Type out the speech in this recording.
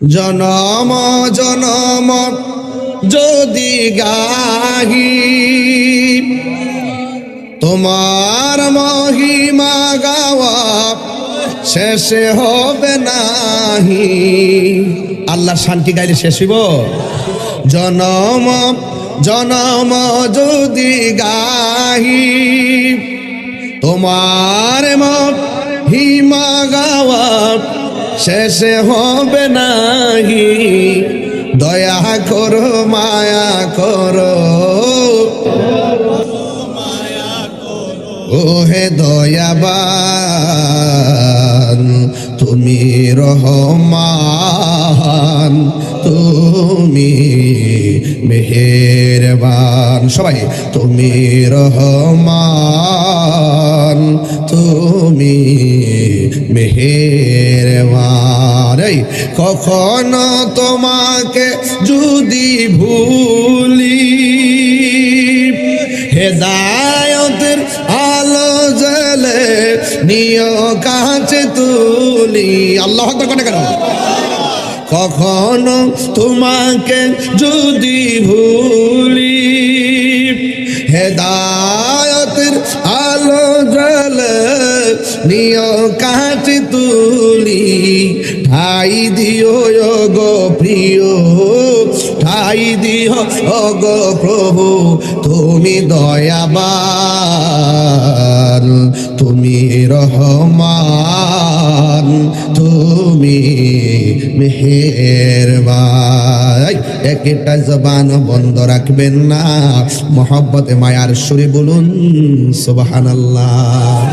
জনম জনম যদি গাহি তোমার মহিমা গাওয়া শেষে হবে নাহি। আল্লাহর শান্তি গাইলে শেষ হইব? জনম জনম যদি গাহি তোমার মহিমা গাওয়া শেষে হবে নাহি। দয়া করো মায়া করো ওহে দয়াবান, তুমি রহমান, তুমি মেহেরবান। সবাই তুমি রহমান, তুমি মেহেরবান। এই কখনো তোমাকে যদি ভুলি হেদায়তের আলো জ্বলে নিয় কাছে তুলি। আল্লাহু আকবার কোন কেন? কখনো তোমাকে যদি ভুলি হেদায়তের আলো জ্বলে নিয় কাছে তুলি। ঠাই দিও গো প্রিয়, ঠাই দিও গো প্রভু, তুমি দয়াবান, তুমি রহমান, তুমি মেহেরবান। একটা জবান বন্ধ রাখবেন না, মহব্বতে মায়ার সুরে বলুন সুবহানাল্লাহ।